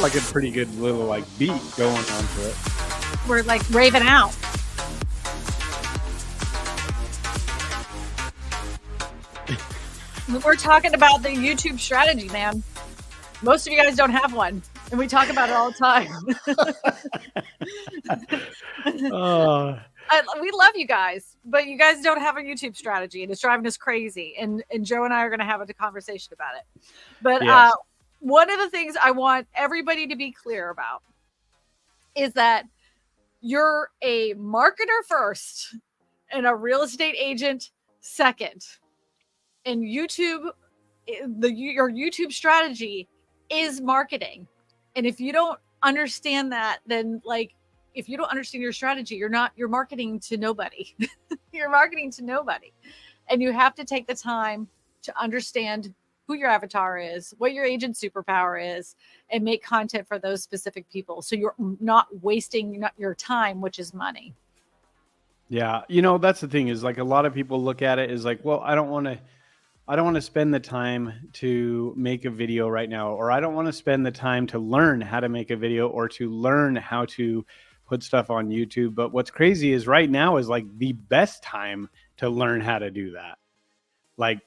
like a pretty good little like beat going onto it. We're like raving out. We're talking about the YouTube strategy, man. Most of you guys don't have one, and we talk about it all the time. We love you guys, but you guys don't have a YouTube strategy, and it's driving us crazy. And Joe and I are going to have a conversation about it. But Yes. One of the things I want everybody to be clear about is that you're a marketer first and a real estate agent second. And YouTube, your YouTube strategy is marketing. And if you don't understand that, then if you don't understand your strategy, you're marketing to nobody. You're marketing to nobody. And you have to take the time to understand who your avatar is, what your agent superpower is, and make content for those specific people. So you're not wasting your time, which is money. Yeah. That's the thing is like a lot of people look at it as like, well, I don't want to spend the time to make a video right now, or I don't want to spend the time to learn how to make a video or to learn how to put stuff on YouTube. But what's crazy is right now is like the best time to learn how to do that. Like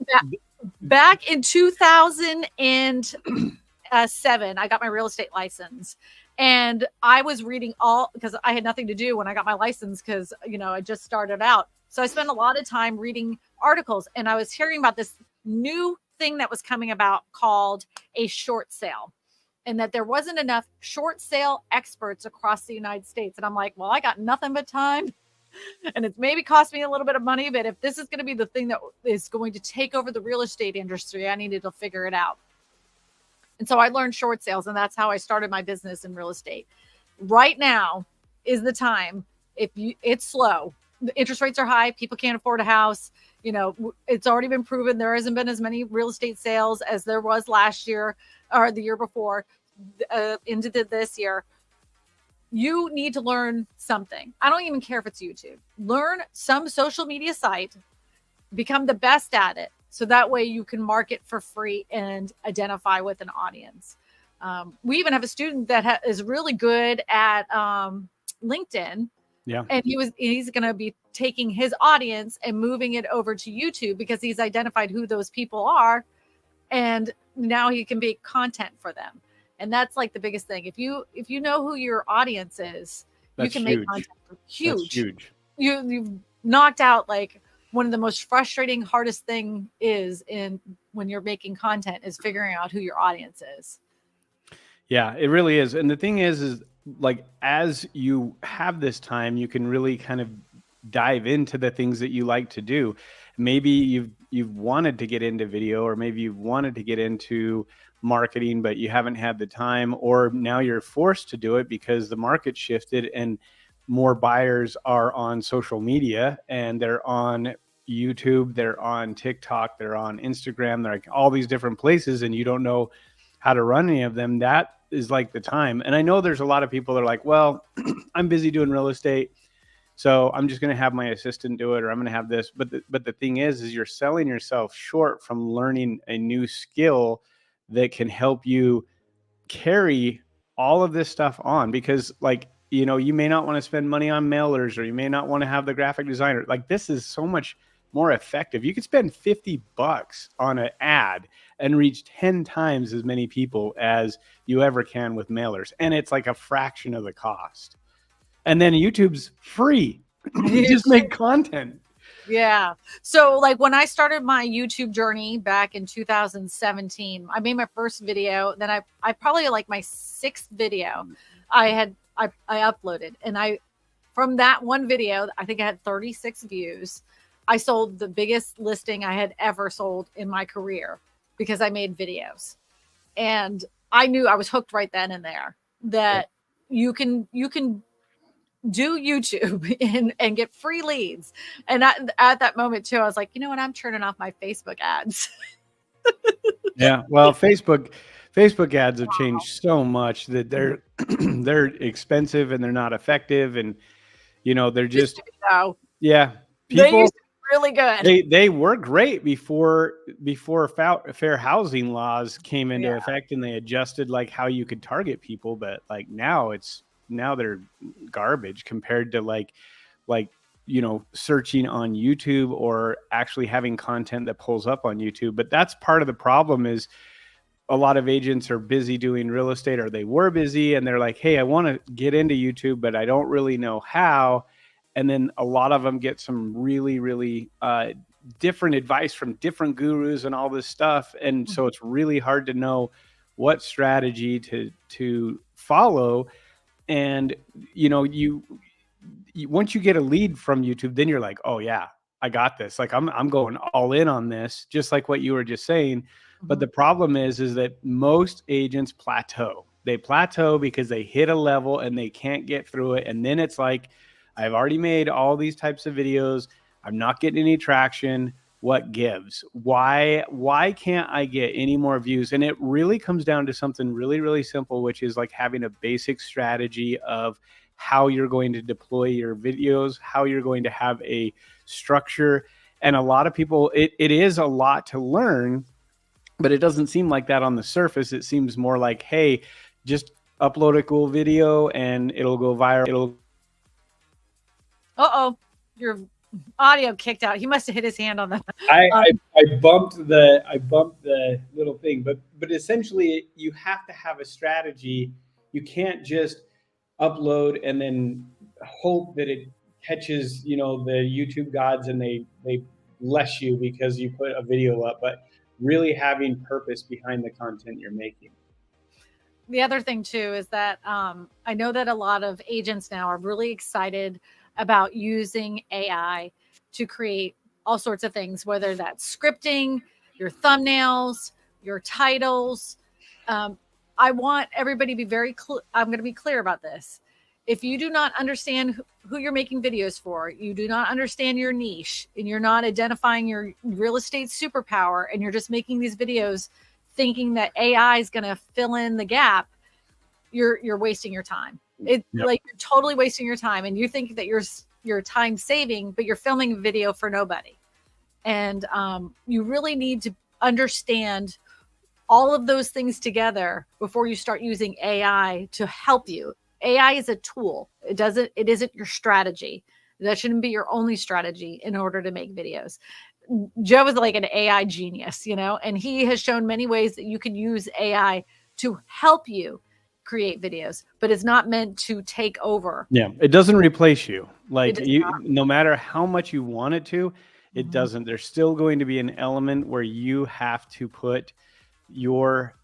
back in 2007, I got my real estate license, and I was reading because I had nothing to do when I got my license because, I just started out. So I spent a lot of time reading articles, and I was hearing about this new thing that was coming about called a short sale, and that there wasn't enough short sale experts across the United States. And I'm like, well, I got nothing but time, and it's maybe cost me a little bit of money, but if this is going to be the thing that is going to take over the real estate industry, I needed to figure it out. And so I learned short sales, and that's how I started my business in real estate. Right now is the time. It's slow. The interest rates are high. People can't afford a house. It's already been proven there hasn't been as many real estate sales as there was last year or the year before into this year. You need to learn something. I don't even care if it's YouTube. Learn some social media site, become the best at it. So that way you can market for free and identify with an audience. We even have a student that is really good at LinkedIn. Yeah. And he's going to be taking his audience and moving it over to YouTube because he's identified who those people are. And now he can make content for them. And that's like the biggest thing. If you know who your audience is, you can make content for huge. You've knocked out like one of the most frustrating, hardest thing when you're making content is figuring out who your audience is. Yeah, it really is. And the thing is like, as you have this time, you can really kind of dive into the things that you like to do. Maybe you've wanted to get into video, or maybe you've wanted to get into marketing, but you haven't had the time, or now you're forced to do it because the market shifted and more buyers are on social media, and they're on YouTube, they're on TikTok, they're on Instagram, they're like all these different places, and you don't know how to run any of them. That is like the time. And I know there's a lot of people that are like, well, I'm busy doing real estate, so I'm just going to have my assistant do it, or I'm going to have this. But the thing is you're selling yourself short from learning a new skill that can help you carry all of this stuff on, because you may not want to spend money on mailers, or you may not want to have the graphic designer. Like, this is so much more effective. You could spend $50 on an ad and reach 10 times as many people as you ever can with mailers. And it's like a fraction of the cost. And then YouTube's free. You just make content. Yeah. So like when I started my YouTube journey back in 2017, I made my first video. Then I probably like my sixth video I uploaded. And from that one video, I think I had 36 views. I sold the biggest listing I had ever sold in my career because I made videos. And I knew I was hooked right then and there that you can do YouTube and get free leads. And at that moment too, I was like, you know what? I'm turning off my Facebook ads. Yeah. Well, Facebook ads have changed so much that they're expensive and they're not effective. And, they're just, yeah. Yeah. They used to be really good. They were great before fair housing laws came into effect, and they adjusted like how you could target people. But like now they're garbage compared to like searching on YouTube or actually having content that pulls up on YouTube. But that's part of the problem is a lot of agents are busy doing real estate, or they were busy, and they're like, hey, I want to get into YouTube, but I don't really know how. And then a lot of them get some really, really different advice from different gurus and all this stuff. And so it's really hard to know what strategy to follow. And, you once you get a lead from YouTube, then you're like, oh yeah, I got this. Like I'm going all in on this, just like what you were just saying. But the problem is that most agents plateau. They plateau because they hit a level and they can't get through it. And then it's like, I've already made all these types of videos. I'm not getting any traction. What gives? Why can't I get any more views? And it really comes down to something really, really simple, which is like having a basic strategy of how you're going to deploy your videos, how you're going to have a structure. And a lot of people, it is a lot to learn, but it doesn't seem like that on the surface. It seems more like, hey, just upload a cool video and it'll go viral. Your audio kicked out. He must have hit his hand on the. I bumped the little thing, but essentially you have to have a strategy. You can't just upload and then hope that it catches, the YouTube gods and they bless you because you put a video up, but really having purpose behind the content you're making. The other thing too is that I know that a lot of agents now are really excited about using AI to create all sorts of things, whether that's scripting, your thumbnails, your titles. I want everybody to be very I'm going to be clear about this. If you do not understand who you're making videos for, you do not understand your niche, and you're not identifying your real estate superpower, and you're just making these videos thinking that AI is going to fill in the gap, you're wasting your time. Like you're totally wasting your time, and you think that you're time saving, but you're filming a video for nobody. And you really need to understand all of those things together before you start using AI to help you. AI is a tool. It isn't your strategy. That shouldn't be your only strategy in order to make videos. Joe is like an AI genius, and he has shown many ways that you can use AI to help you create videos, but it's not meant to take over. Yeah, it doesn't replace you. Like no matter how much you want it to, it doesn't. There's still going to be an element where you have to put your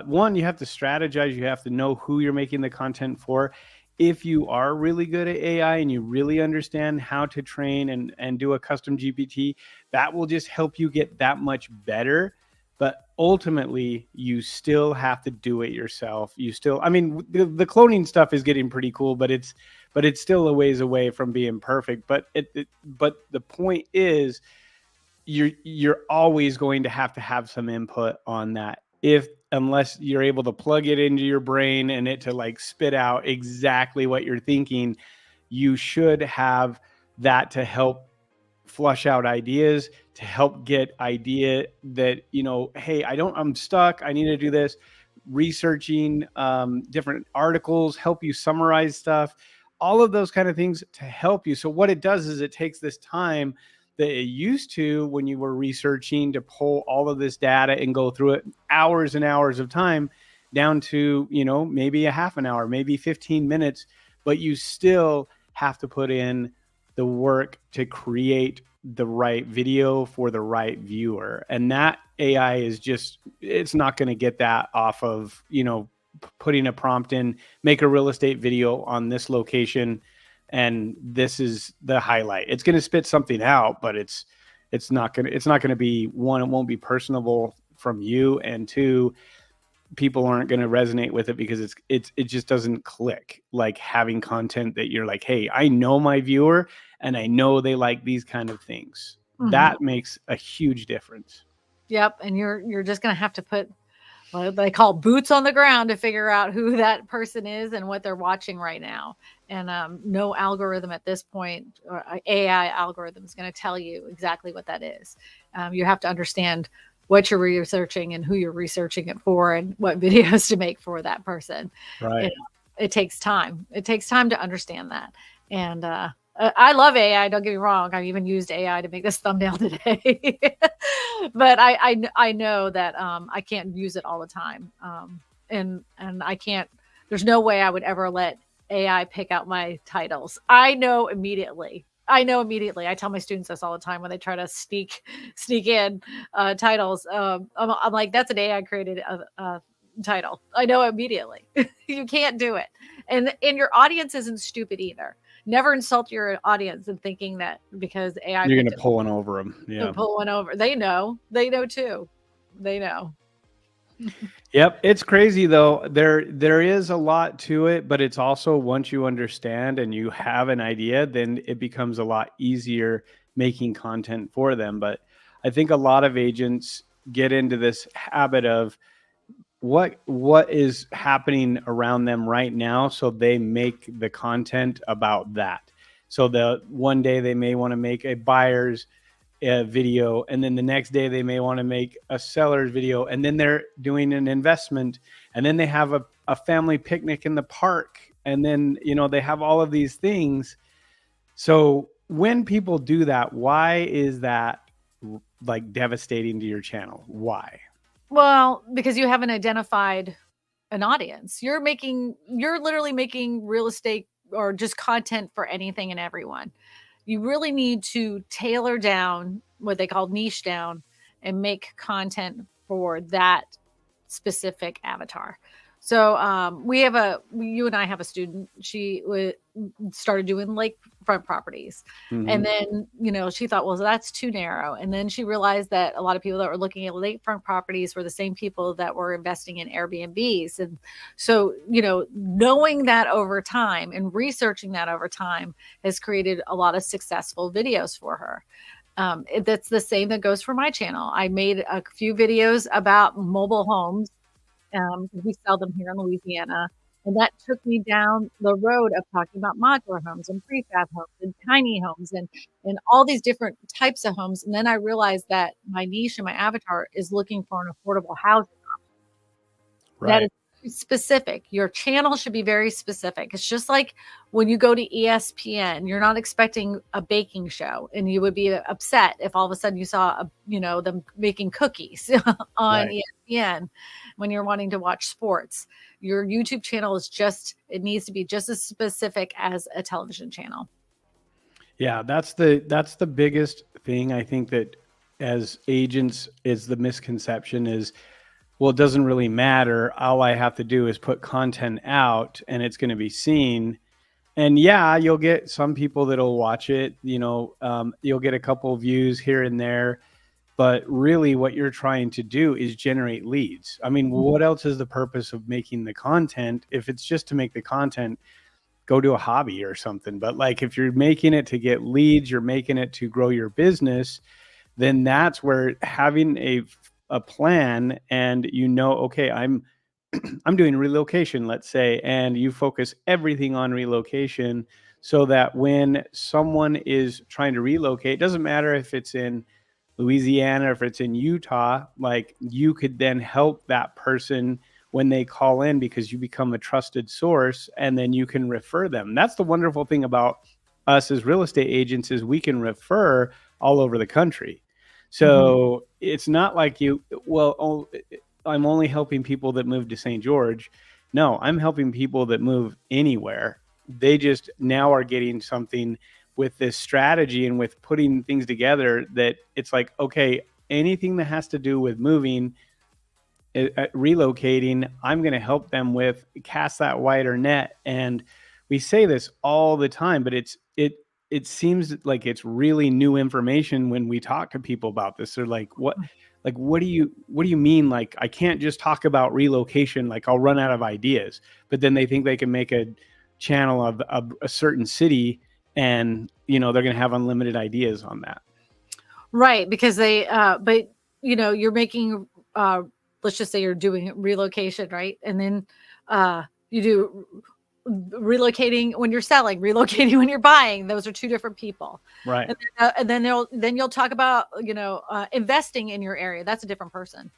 one, you have to strategize. You have to know who you're making the content for. If you are really good at AI and you really understand how to train and do a custom GPT, that will just help you get that much better. But ultimately, you still have to do it yourself. The cloning stuff is getting pretty cool, but it's still a ways away from being perfect. But the point is, you're always going to have some input on that, unless you're able to plug it into your brain and it to like spit out exactly what you're thinking. You should have that to help flush out ideas, to help get idea that, hey, I'm stuck. I need to do this. Researching different articles, help you summarize stuff, all of those kind of things to help you. So what it does is it takes this time that it used to when you were researching to pull all of this data and go through it, hours and hours of time, down to, maybe a half an hour, maybe 15 minutes, but you still have to put in the work to create the right video for the right viewer. And that AI is it's not going to get that off of, putting a prompt in, make a real estate video on this location, and this is the highlight. It's going to spit something out, but it's not going to be, one, it won't be personable from you, and two, people aren't going to resonate with it because it just doesn't click. Like having content that you're like, hey, I know my viewer and I know they like these kind of things. That makes a huge difference. Yep. And you're just going to have to put what they call boots on the ground to figure out who that person is and what they're watching right now. And no algorithm at this point, or AI algorithm, is going to tell you exactly what that is. You have to understand what you're researching and who you're researching it for and what videos to make for that person. Right. It takes time. It takes time to understand that. And I love AI. Don't get me wrong. I even used AI to make this thumbnail today, but I know that I can't use it all the time, and I can't. There's no way I would ever let AI pick out my titles. I know immediately. I tell my students this all the time when they try to sneak in titles. I'm like, that's an AI created title. I know immediately. You can't do it, and your audience isn't stupid either. Never insult your audience and thinking that because AI you're going to pull one over them. Yeah. Pull one over. They know too. They know. Yep. It's crazy though. There is a lot to it, but it's also, once you understand and you have an idea, then it becomes a lot easier making content for them. But I think a lot of agents get into this habit of what is happening around them right now, so they make the content about that. So the one day they may want to make a buyer's video, and then the next day they may want to make a seller's video, and then they're doing an investment, and then they have a family picnic in the park, and then they have all of these things. So when people do that, why is that like devastating to your channel? Why? Well, because you haven't identified an audience. You're literally making real estate or just content for anything and everyone. You really need to tailor down, what they call niche down, and make content for that specific avatar. So you and I have a student. She started doing lakefront properties. Mm-hmm. And then, she thought, well, that's too narrow. And then she realized that a lot of people that were looking at lakefront properties were the same people that were investing in Airbnbs. And so, knowing that over time and researching that over time has created a lot of successful videos for her. That's the same that goes for my channel. I made a few videos about mobile homes. We sell them here in Louisiana. And that took me down the road of talking about modular homes and prefab homes and tiny homes and all these different types of homes. And then I realized that my niche and my avatar is looking for an affordable housing option. Right. That is specific. Your channel should be very specific. It's just like when you go to ESPN, you're not expecting a baking show, and you would be upset if all of a sudden you saw them making cookies on right. ESPN when you're wanting to watch sports. Your YouTube channel it needs to be just as specific as a television channel. Yeah, that's the biggest thing. I think that as agents is the misconception is, well, it doesn't really matter. All I have to do is put content out and it's going to be seen. And yeah, you'll get some people that'll watch it, you'll get a couple of views here and there, but really what you're trying to do is generate leads. I mean, what else is the purpose of making the content? If it's just to make the content, go do a hobby or something. But like, if you're making it to get leads, you're making it to grow your business, then that's where having a plan, and okay, I'm doing relocation, let's say, and you focus everything on relocation, so that when someone is trying to relocate, it doesn't matter if it's in Louisiana, if it's in Utah, like you could then help that person when they call in, because you become a trusted source, and then you can refer them. That's the wonderful thing about us as real estate agents, is we can refer all over the country. So it's not like I'm only helping people that move to St. George. No, I'm helping people that move anywhere. They just now are getting something with this strategy and with putting things together that it's like, okay, anything that has to do with moving, relocating, I'm going to help them with, cast that wider net. And we say this all the time, but it seems like it's really new information when we talk to people about this. They're like, what do you mean? Like, I can't just talk about relocation. Like, I'll run out of ideas. But then they think they can make a channel of a certain city, and they're going to have unlimited ideas on that. Right. Because you're making let's just say you're doing relocation, right? And then you do relocating when you're selling, relocating when you're buying. Those are two different people. Right. And then you'll talk about, investing in your area. That's a different person.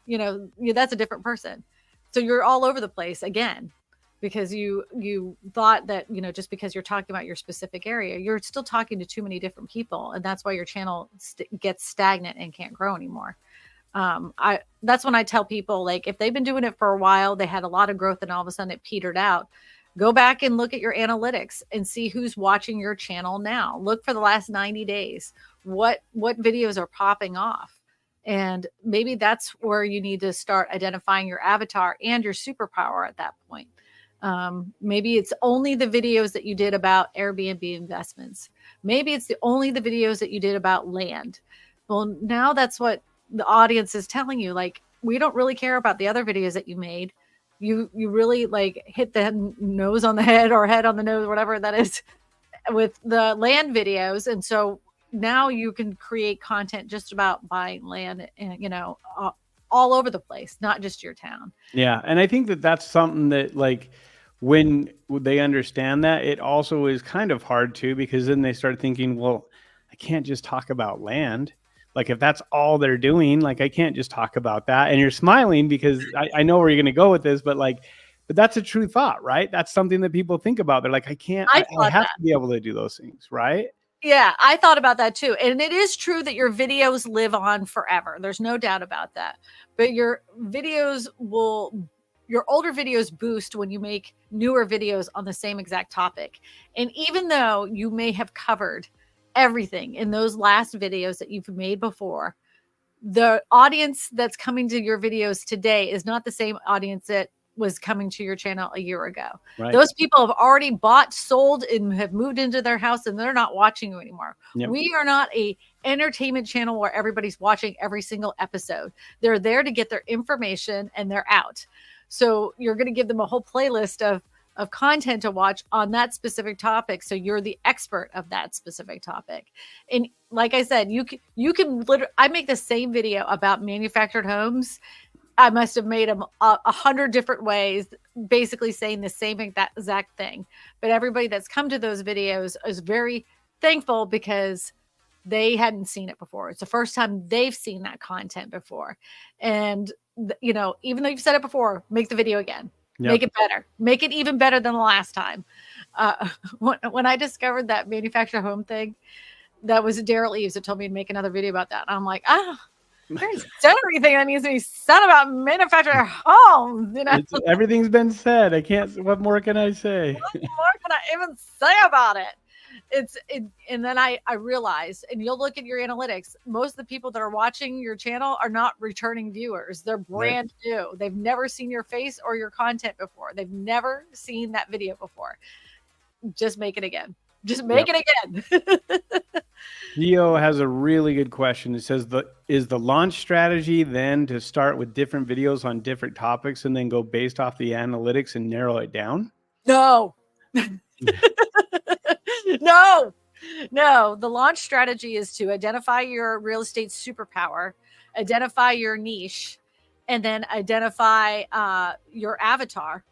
That's a different person. So you're all over the place again, because you thought that, just because you're talking about your specific area, you're still talking to too many different people. And that's why your channel gets stagnant and can't grow anymore. That's when I tell people, like, if they've been doing it for a while, they had a lot of growth and all of a sudden it petered out. Go back and look at your analytics and see who's watching your channel now. Look for the last 90 days. What videos are popping off? And maybe that's where you need to start identifying your avatar and your superpower at that point. Maybe it's only the videos that you did about Airbnb investments. Maybe it's only the videos that you did about land. Well, now that's what the audience is telling you. Like, we don't really care about the other videos that you made. You really like hit the nose on the head or head on the nose, whatever that is, with the land videos. And so now you can create content just about buying land and, all over the place, not just your town. Yeah. And I think that that's something that, like, when they understand that, it also is kind of hard too, because then they start thinking, well, I can't just talk about land. Like, if that's all they're doing, like, I can't just talk about that. And you're smiling because I know where you're going to go with this, but that's a true thought, right? That's something that people think about. They're like, I have to be able to do those things, right? Yeah, I thought about that too. And it is true that your videos live on forever. There's no doubt about that. But your older videos boost when you make newer videos on the same exact topic. And even though you may have covered everything in those last videos that you've made before, the audience that's coming to your videos today is not the same audience that was coming to your channel a year ago. Right. Those people have already bought, sold, and have moved into their house, and they're not watching you anymore. Yep. We are not a entertainment channel where everybody's watching every single episode. They're there to get their information and they're out. So you're going to give them a whole playlist of content to watch on that specific topic. So you're the expert of that specific topic. And like I said, you can literally, I make the same video about manufactured homes. I must have made them 100 different ways, basically saying the same exact thing. But everybody that's come to those videos is very thankful because they hadn't seen it before. It's the first time they've seen that content before. And, even though you've said it before, make the video again. Yep. Make it better. Make it even better than the last time. When I discovered that manufactured home thing, that was Daryl Eves that told me to make another video about that. And I'm like, there's everything that needs to be said about manufactured homes. Everything's been said. What more can I say? What more can I even say about it? And then I realized, and you'll look at your analytics, most of the people that are watching your channel are not returning viewers. They're brand new. They've never seen your face or your content before. They've never seen that video before. Just make it again. Just make it again. Theo has a really good question. It says, is the launch strategy then to start with different videos on different topics and then go based off the analytics and narrow it down? No. No, the launch strategy is to identify your real estate superpower, identify your niche, and then identify your avatar,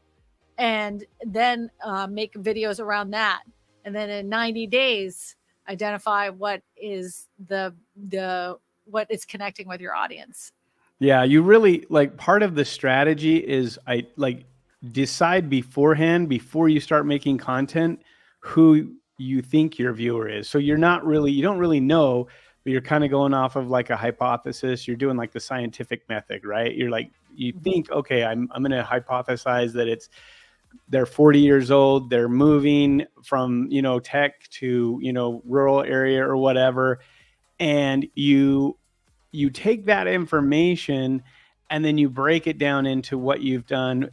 and then make videos around that. And then in 90 days, identify what is what is connecting with your audience. Yeah, you really, like, part of the strategy is decide beforehand, before you start making content, who you think your viewer is. So you don't really know, but you're kind of going off of like a hypothesis. You're doing like the scientific method, right? You're like, you think, okay, I'm going to hypothesize that they're 40 years old. They're moving from, tech to, rural area or whatever. And you take that information and then you break it down into what you've done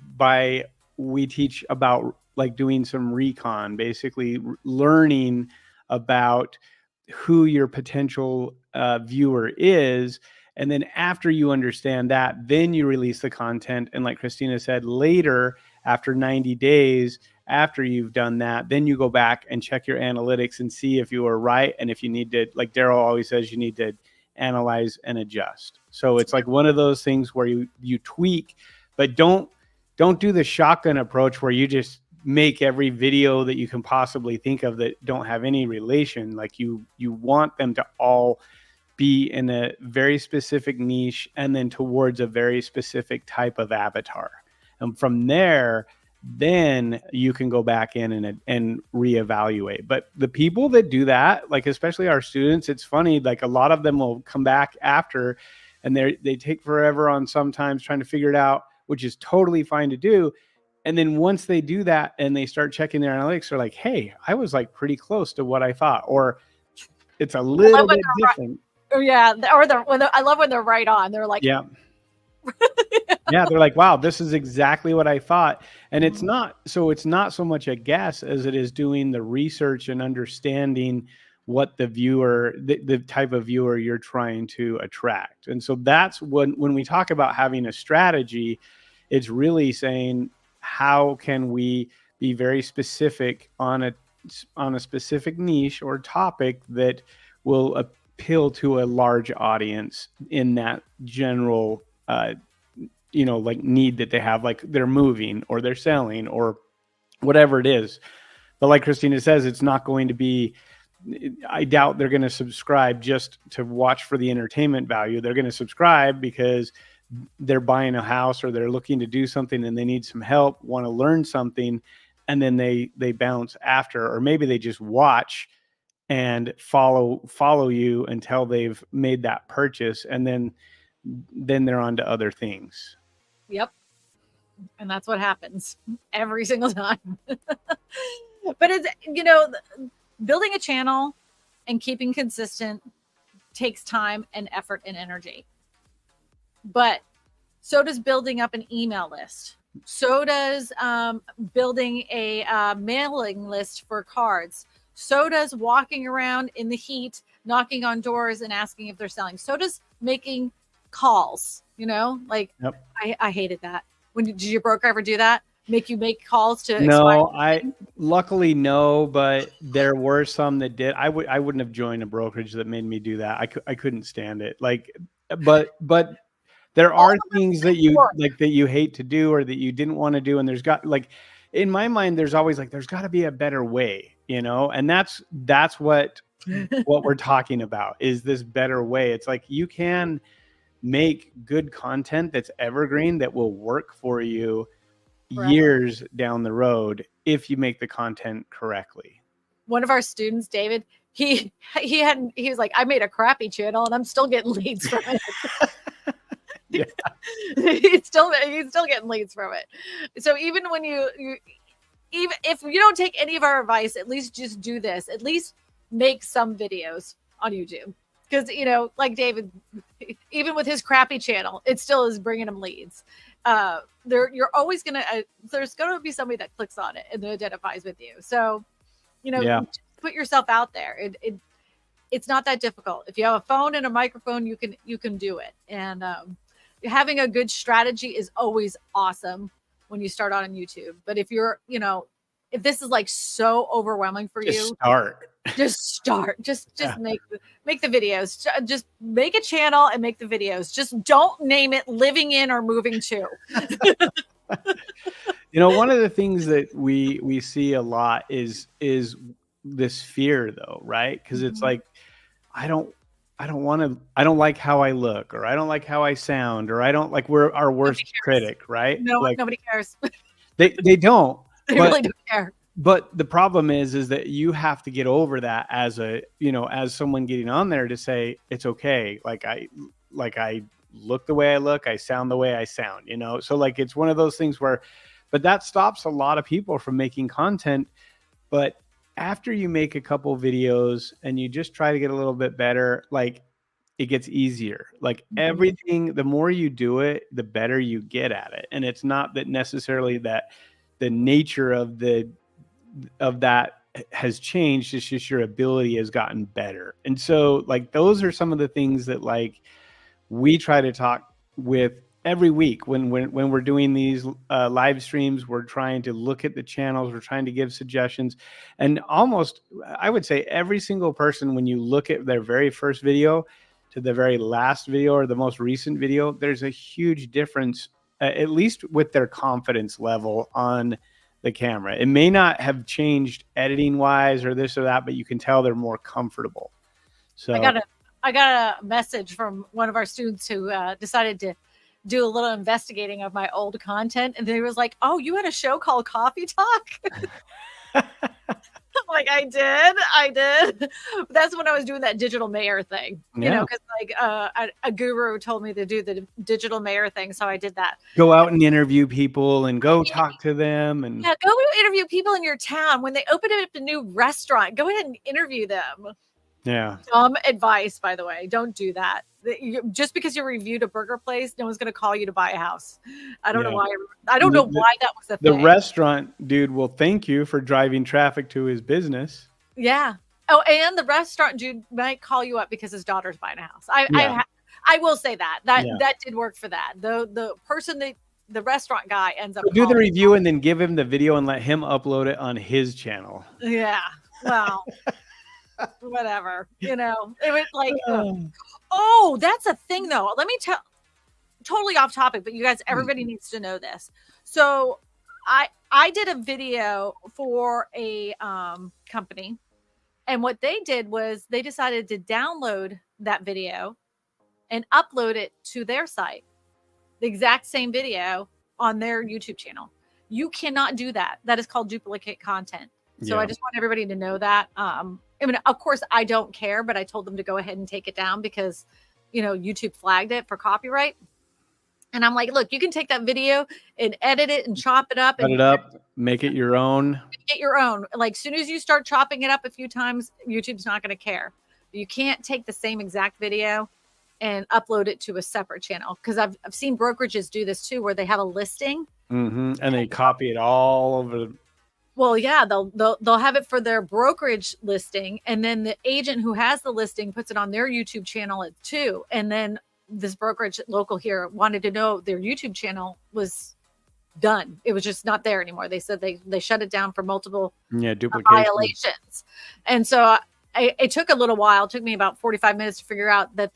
we teach about like doing some recon, basically learning about who your potential viewer is. And then after you understand that, then you release the content. And like Kristina said, later, after 90 days, after you've done that, then you go back and check your analytics and see if you were right. And if you need to, like Daryl always says, you need to analyze and adjust. So it's like one of those things where you tweak, but don't do the shotgun approach where you just make every video that you can possibly think of that don't have any relation. Like you want them to all be in a very specific niche and then towards a very specific type of avatar. And from there, then you can go back in and reevaluate. But the people that do that, like especially our students, it's funny, like a lot of them will come back after and they take forever on sometimes trying to figure it out, which is totally fine to do. And then once they do that and they start checking their analytics, they're like, hey, I was like pretty close to what I thought, or it's a little bit different. Yeah, I love when they're right on. They're like, yeah, yeah. They're like, wow, this is exactly what I thought. And it's not so much a guess as it is doing the research and understanding what the viewer, the type of viewer you're trying to attract. And so that's when we talk about having a strategy, it's really saying, how can we be very specific on a specific niche or topic that will appeal to a large audience in that general, like need that they have, like they're moving or they're selling or whatever it is. But like Kristina says, it's not going to be, I doubt they're going to subscribe just to watch for the entertainment value. They're going to subscribe because they're buying a house or they're looking to do something and they need some help, want to learn something, and then they bounce after, or maybe they just watch and follow you until they've made that purchase, and then they're on to other things. Yep. And that's what happens every single time. But it's, building a channel and keeping consistent takes time and effort and energy. But so does building up an email list. So does building a mailing list for cards. So does walking around in the heat, knocking on doors and asking if they're selling. So does making calls, like yep. I hated that. Did your broker ever do that? Make you make calls to? No, luckily no, but there were some that did. I wouldn't have joined a brokerage that made me do that. I couldn't stand it. Like, but there are things that you like that you hate to do or that you didn't want to do. And there's got, like, in my mind, there's always like, there's got to be a better way, and that's what we're talking about, is this better way. It's like, you can make good content that's evergreen, that will work for you years down the road if you make the content correctly. One of our students, David, he was like, I made a crappy channel and I'm still getting leads from it. Yeah. he's still getting leads from it. So even when even if you don't take any of our advice, at least just do this. At least make some videos on YouTube, because like David, even with his crappy channel, it still is bringing him leads. You're always there's gonna be somebody that clicks on it and that identifies with you. So put yourself out there. It's not that difficult. If you have a phone and a microphone, you can do it. And having a good strategy is always awesome when you start on YouTube. But if you're, if this is like so overwhelming for you, just start. Just make the videos. Just make a channel and make the videos. Just don't name it Living In or Moving To. One of the things that we see a lot is this fear, though, right? Because it's like, I don't like how I look, or I don't like how I sound, or I don't like, we're our worst critic, right? No, like, nobody cares. They don't. They really don't care. But the problem is that you have to get over that as as someone getting on there, to say it's okay. Like I look the way I look, I sound the way I sound, So like, it's one of those things where, but that stops a lot of people from making content. But after you make a couple videos and you just try to get a little bit better, like, it gets easier. Like everything, the more you do it, the better you get at it. And it's not that necessarily that the nature of that has changed. It's just your ability has gotten better. And so like, those are some of the things that like we try to talk with every week when we're doing these live streams. We're trying to look at the channels, we're trying to give suggestions. And almost, I would say, every single person, when you look at their very first video, to the very last video or the most recent video, there's a huge difference, at least with their confidence level on the camera. It may not have changed editing wise or this or that, but you can tell they're more comfortable. So I got a message from one of our students who decided to do a little investigating of my old content, and they was like, "Oh, you had a show called Coffee Talk?" I'm like, I did. That's when I was doing that digital mayor thing, you know, because like a guru told me to do the digital mayor thing, so I did that. Go out and interview people and go talk to them, and go interview people in your town when they open up a new restaurant. Go ahead and interview them. Yeah. Dumb advice, by the way. Don't do that. Just because you reviewed a burger place, no one's going to call you to buy a house. I don't know why. I don't know why that was the thing. The restaurant dude will thank you for driving traffic to his business. Yeah. Oh, and the restaurant dude might call you up because his daughter's buying a house. I will say that did work for that. The person that the restaurant guy ends up do the review and then give him the video and let him upload it on his channel. Yeah. Well. Whatever, you know, it was like, oh, that's a thing though. Let me tell, totally off topic, but you guys, everybody needs to know this. So I did a video for a company, and what they did was they decided to download that video and upload it to their site, the exact same video on their YouTube channel. You cannot do that. That is called duplicate content. So I just want everybody to know that. I mean, of course, I don't care, but I told them to go ahead and take it down because, you know, YouTube flagged it for copyright. And I'm like, look, you can take that video and edit it and chop it up. Make it your own. Get your own. Like, as soon as you start chopping it up a few times, YouTube's not going to care. You can't take the same exact video and upload it to a separate channel. Because I've seen brokerages do this too, where they have a listing. And they copy it all over. Well, yeah, they'll have it for their brokerage listing, and then the agent who has the listing puts it on their YouTube channel too. And then this brokerage local here wanted to know their YouTube channel was done. It was just not there anymore. They said they shut it down for multiple violations. And so it took a little while. It took me about 45 minutes to figure out that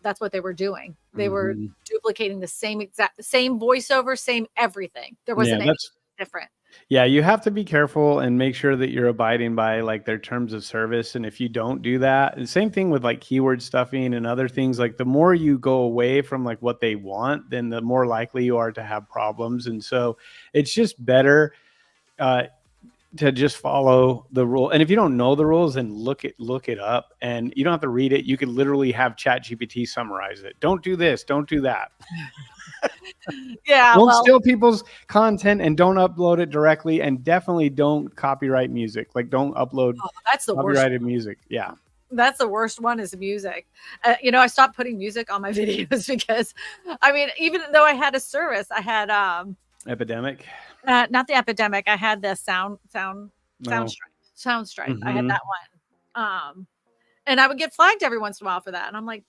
that's what they were doing. They were duplicating the same voiceover, same everything. There wasn't anything different. Yeah, you have to be careful and make sure that you're abiding by like their terms of service. And if you don't do that, and same thing with like keyword stuffing and other things, like the more you go away from like what they want, then the more likely you are to have problems. And so it's just better to just follow the rule. And if you don't know the rules, then look it up, and you don't have to read it. You could literally have ChatGPT summarize it. Don't do this, don't do that. Don't steal people's content, and don't upload it directly, and definitely don't copyright music. Like, don't upload that's the copyrighted music. Yeah. That's the worst one is music. You know, I stopped putting music on my videos because, I mean, even though I had a service, I had Epidemic. Not the Epidemic. I had the Soundstripe. I had that one. And I would get flagged every once in a while for that. And I'm like,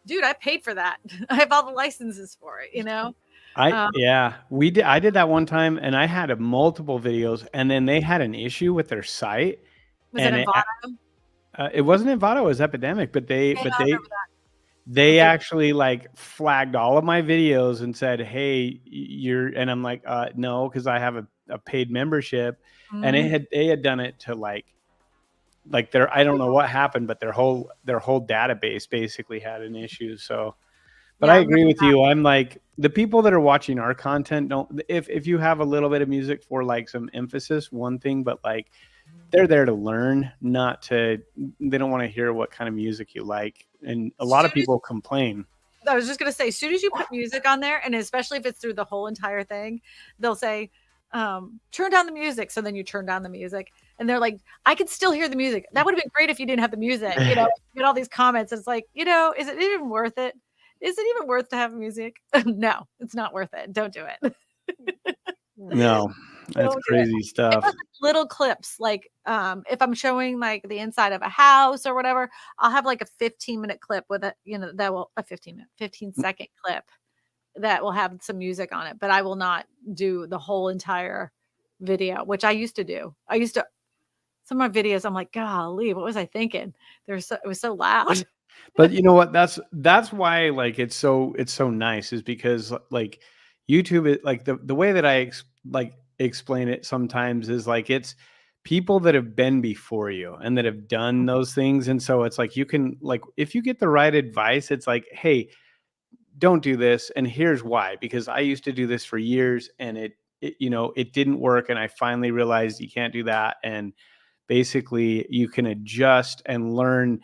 dude, I paid for that. I have all the licenses for it, you know? I did that one time, and I had multiple videos, and then they had an issue with their site. Was it Envato? It wasn't Envato, it was Epidemic, but they actually like flagged all of my videos and said, hey, and I'm like, no, because I have a paid membership. And they had done it to like their, I don't know what happened, but their whole database basically had an issue. So, but I agree with you. I'm like, the people that are watching our content if you have a little bit of music for like some emphasis, one thing, but like they're there to learn, they don't want to hear what kind of music you like. And a lot of people complain. I was just going to say, as soon as you put music on there, and especially if it's through the whole entire thing, they'll say, turn down the music. So then you turn down the music, and they're like, I could still hear the music. That would have been great if you didn't have the music. You know, you get all these comments. It's like, you know, is it even worth it? Is it even worth to have music? No, it's not worth it. Don't do it. No, that's crazy stuff. Little clips, like if I'm showing like the inside of a house or whatever, I'll have like a 15-minute clip with it, you know, that will 15-second clip that will have some music on it, but I will not do the whole entire video, which I used to do. Some of my videos, I'm like, golly, what was I thinking? It was so loud. But you know what? That's why like it's so nice is because like YouTube is like the way that like explain it sometimes is like it's people that have been before you and that have done those things. And so it's like you can like if you get the right advice, it's like, hey, don't do this. And here's why. Because I used to do this for years and it didn't work. And I finally realized you can't do that. And basically you can adjust and learn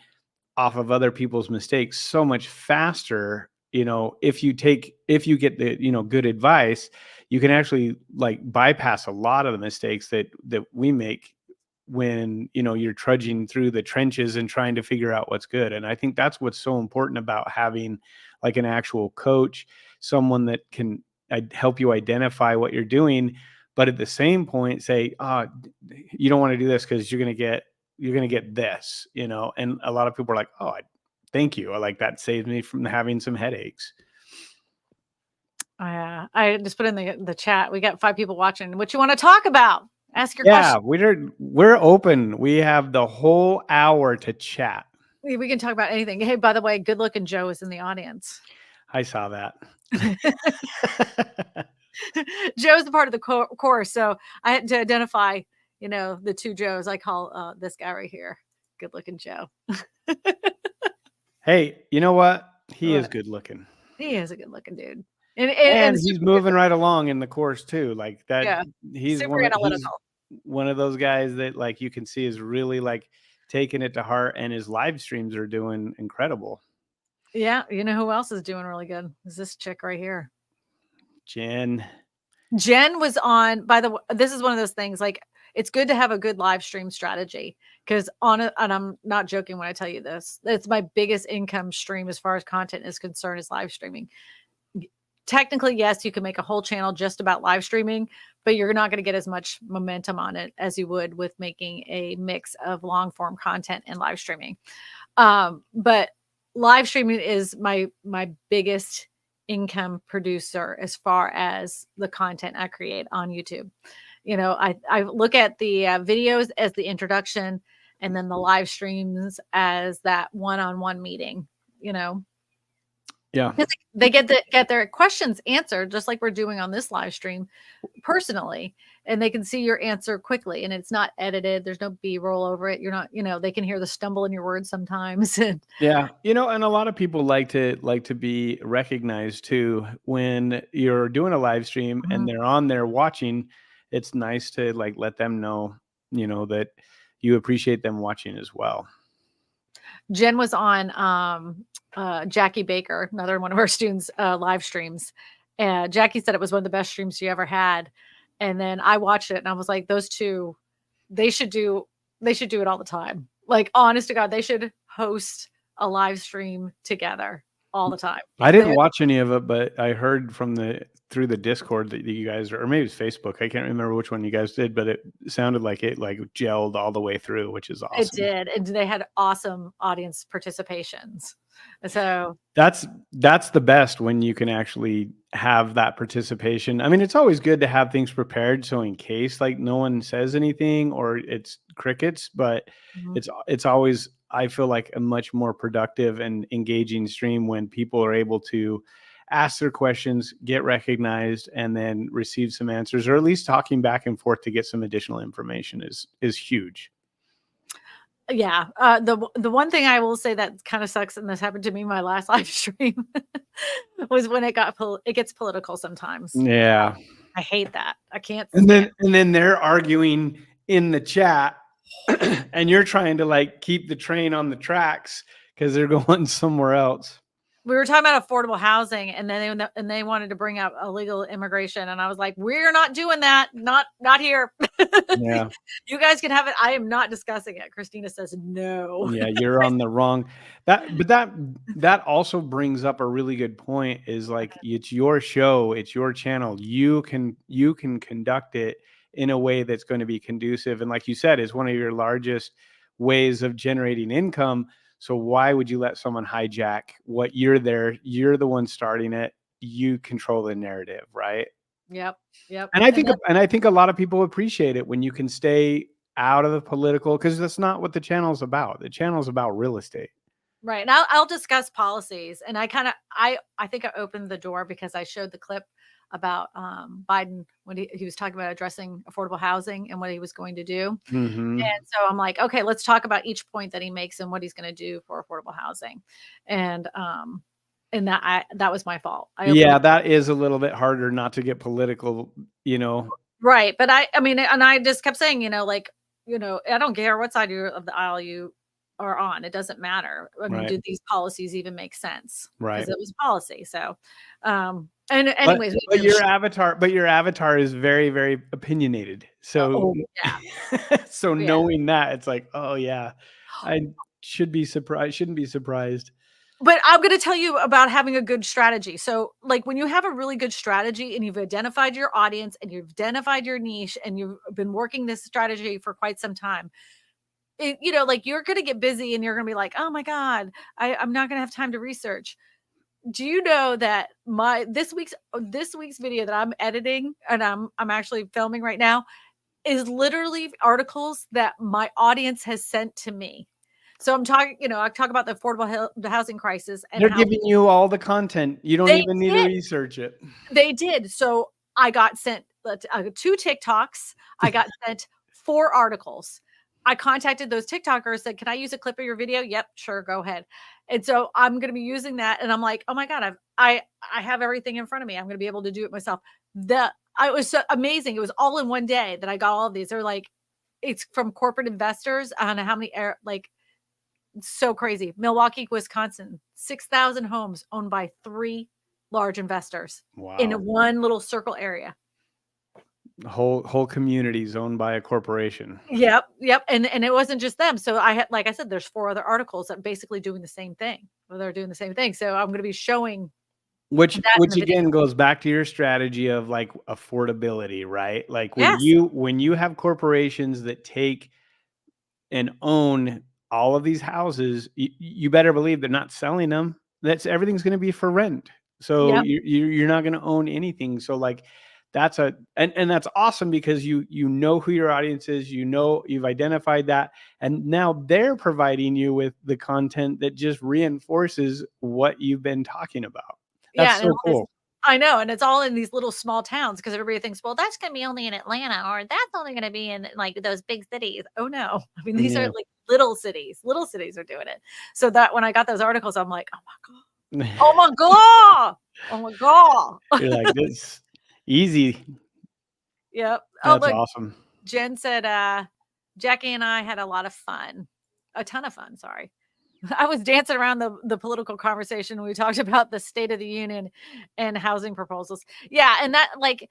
off of other people's mistakes so much faster. If you get the good advice, you can actually like bypass a lot of the mistakes that we make when you're trudging through the trenches and trying to figure out what's good. And I think that's what's so important about having like an actual coach, someone that can help you identify what you're doing, but at the same point say, you don't want to do this because you're going to get this, and a lot of people are like, oh, thank you. Like that saves me from having some headaches. I just put in the chat. We got 5 people watching. What you want to talk about? Ask your Yeah, question. we're open. We have the whole hour to chat. We can talk about anything. Hey, by the way, good looking Joe is in the audience. I saw that. Joe's the part of the course. So I had to identify, the 2 Joes. I call this guy right here good looking Joe. Hey, you know what? He is good looking. He is a good looking dude. And he's moving right along in the course too. Like that. Yeah, he's super analytical. One of those guys that like you can see is really like taking it to heart, and his live streams are doing incredible. Yeah, you know who else is doing really good? Is this chick right here. Jen was on, by the way, this is one of those things, like it's good to have a good live stream strategy because and I'm not joking when I tell you this, it's my biggest income stream as far as content is concerned is live streaming. Technically, yes, you can make a whole channel just about live streaming, but you're not going to get as much momentum on it as you would with making a mix of long form content and live streaming. But live streaming is my biggest income producer as far as the content I create on YouTube. I look at the videos as the introduction and then the live streams as that one-on-one meeting, Yeah. They get their questions answered just like we're doing on this live stream personally, and they can see your answer quickly and it's not edited. There's no B-roll over it. You're not, they can hear the stumble in your words sometimes. Yeah. And a lot of people like to be recognized too when you're doing a live stream and they're on there watching. It's nice to like let them know, that you appreciate them watching as well. Jen was on Jackie Baker, another one of our students' live streams. And Jackie said it was one of the best streams she ever had. And then I watched it and I was like, those two, they should do it all the time. Like, honest to God, they should host a live stream together all the time. I didn't watch any of it, but I heard through the Discord that you guys, or maybe it's Facebook, I can't remember which one you guys did, but it sounded like it like gelled all the way through, which is awesome. It did. And they had awesome audience participations. So that's the best when you can actually have that participation. I mean, it's always good to have things prepared, so in case like no one says anything or it's crickets, but it's always, I feel like, a much more productive and engaging stream when people are able to ask their questions, get recognized, and then receive some answers, or at least talking back and forth to get some additional information is huge. Yeah. The one thing I will say that kind of sucks, and this happened to me my last live stream, was when it gets political sometimes. Yeah. I hate that. I can't. And then they're arguing in the chat and you're trying to like keep the train on the tracks because they're going somewhere else. We were talking about affordable housing, and then they wanted to bring up illegal immigration, and I was like, "We're not doing that. Not here. Yeah, you guys can have it. I am not discussing it." Christina says no. Yeah, you're on the wrong. That also brings up a really good point. Is like it's your show, it's your channel. You can conduct it in a way that's going to be conducive, and like you said, it's one of your largest ways of generating income. So why would you let someone hijack what you're there? You're the one starting it. You control the narrative, right? Yep. And I think a lot of people appreciate it when you can stay out of the political, because that's not what the channel is about. The channel is about real estate. Right. And I'll discuss policies. And I think I opened the door because I showed the clip about Biden when he was talking about addressing affordable housing and what he was going to do. Hmm. And so I'm like, okay, let's talk about each point that he makes and what he's going to do for affordable housing. And that was my fault. I opened Yeah, that is a little bit harder not to get political, you know. right. But I mean, and I just kept saying, like, I don't care what side of the aisle you are on. It doesn't matter. I mean, Right, do these policies even make sense? Because right. it was policy. So, and But anyways, but your avatar is very, very opinionated. So oh yeah, so yeah. knowing that, it's like, "Oh, yeah, I shouldn't be surprised." But I'm going to tell you about having a good strategy. So, like when you have a really good strategy and you've identified your audience and you've identified your niche and you've been working this strategy for quite some time, like you're going to get busy and you're going to be like, oh my God, I'm not going to have time to research. Do you know that this week's video that I'm editing and I'm actually filming right now is literally articles that my audience has sent to me. So I'm talking, I talk about the the housing crisis and They're how giving you all the content. You don't they even need to did. research it. They did. So I got sent 2 TikToks. I got sent 4 articles. I contacted those TikTokers, said, "Can I use a clip of your video?" "Yep, sure, go ahead." And so I'm gonna be using that, and I'm like, "Oh my god, I have everything in front of me. I'm gonna be able to do it myself." I was so amazing. It was all in one day that I got all of these. They're like, it's from corporate investors. I don't know how many like so crazy. Milwaukee, Wisconsin, 6,000 homes owned by 3 large investors in a Wow. one little circle area. Whole communities owned by a corporation. Yep, yep, and it wasn't just them. So I had, like I said, there's 4 other articles that basically doing the same thing. Well, they're doing the same thing. So I'm gonna be showing that in Which the video. again goes back to your strategy of, like, affordability, right? Like, Yes. when you have corporations that take and own all of these houses, you better believe they're not selling them. That's everything's gonna be for rent. So Yep. you're not gonna own anything. So, like, that's a and that's awesome because you know who your audience is, you know you've identified that, and now they're providing you with the content that just reinforces what you've been talking about. That's Yeah, and so all this cool. I know, and it's all in these little small towns because everybody thinks, "Well, that's gonna be only in Atlanta, or that's only gonna be in, like, those big cities." Oh, no. I mean, these are, Yeah. like, little cities. Little cities are doing it. So that when I got those articles, I'm like, "Oh my god. Oh my god. Oh my god." You're like, "This easy." Yep. Oh, That's look, awesome. Jen said, "Jackie and I had a lot of fun." A ton of fun, sorry. I was dancing around the political conversation. We talked about the State of the Union and housing proposals. Yeah, and that, like,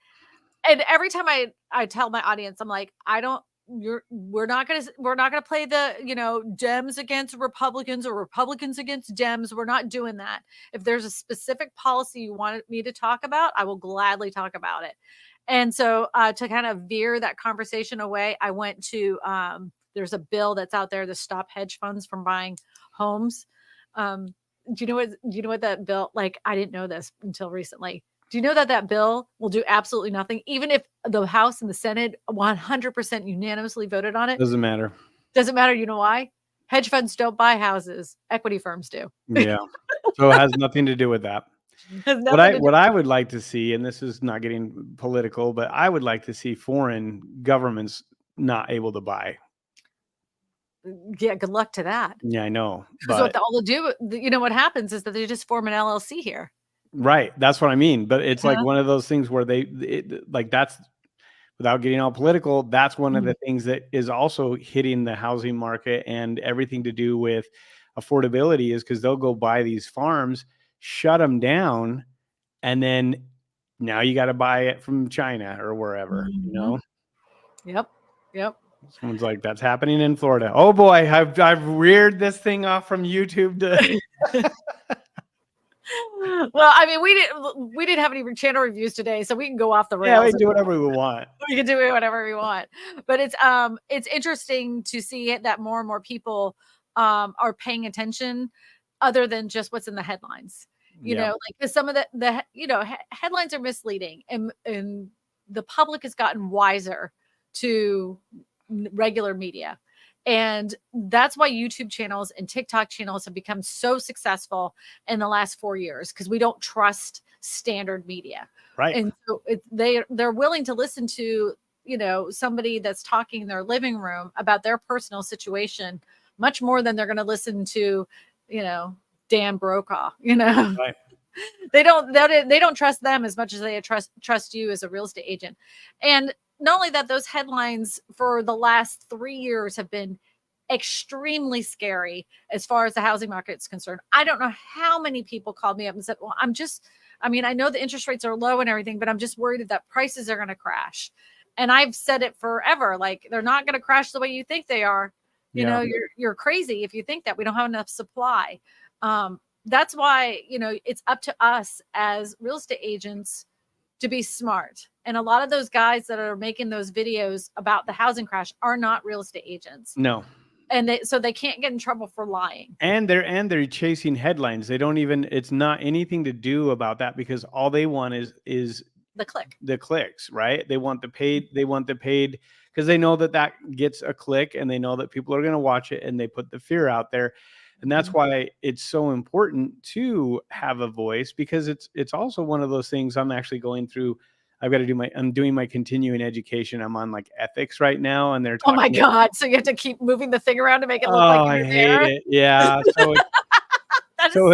and every time I tell my audience, I'm like, I don't you're we're not gonna play the, Dems against Republicans or Republicans against Dems. We're not doing that. If there's a specific policy you wanted me to talk about, I will gladly talk about it. And so to kind of veer that conversation away, I went to there's a bill that's out there to stop hedge funds from buying homes. Um, do you know what that bill, like, I didn't know this until recently. Do you know that that bill will do absolutely nothing? Even if the House and the Senate 100% unanimously voted on it, Doesn't matter. doesn't matter. You know why? Hedge funds don't buy houses. Equity firms do. Yeah. So it has nothing to do with that. Has nothing to do. What I would like to see, and this is not getting political, but I would like to see foreign governments not able to buy. Yeah, good luck to that. Yeah, I know, Because what but all they'll do, what happens is that they just form an LLC here. right, that's what I mean, but it's like Uh-huh. one of those things where like, that's without getting all political, that's one of Mhm. the things that is also hitting the housing market and everything to do with affordability is because 'cause they'll go buy these farms, shut them down, and then now you gotta buy it from China or wherever, you Mhm. know? Yep. Yep. Someone's like, "That's happening in Florida." Oh boy, I've reared this thing off from YouTube to Well, I mean, we didn't have any channel reviews today, so we can go off the yeah, we rails. can do whatever we want. We can do it whatever we want. But it's interesting to see it that more and more people are paying attention other than just what's in the headlines. Yeah, Like 'cause some of the headlines are misleading and the public has gotten wiser to regular media. And that's why YouTube channels and TikTok channels have become so successful in the last 4 years, because we don't trust standard media. Right. And so they're willing to listen to, somebody that's talking in their living room about their personal situation much more than they're going to listen to, Dan Brokaw, Right. they don't trust them as much as they trust you as a real estate agent. And not only that, those headlines for the last 3 years have been extremely scary as far as the housing market is concerned. I don't know how many people called me up and said, well, I know the interest rates are low and everything, but I'm just worried that prices are going to crash. And I've said it forever, like, they're not going to crash the way you think they are. You're crazy if you think that. We don't have enough supply. That's why, it's up to us as real estate agents to be smart. And a lot of those guys that are making those videos about the housing crash are not real estate agents. No. And so they can't get in trouble for lying. And they're chasing headlines. They don't even, it's not anything to do about that, because all they want is the clicks, right? They want the paid, because they know that gets a click, and they know that people are going to watch it, and they put the fear out there. And that's why it's so important to have a voice, because it's also one of those things. I'm actually going through, I'm doing my continuing education. I'm on like ethics right now, and they're talking. Oh my God. So you have to keep moving the thing around to make it look like you're I hate it. Yeah. So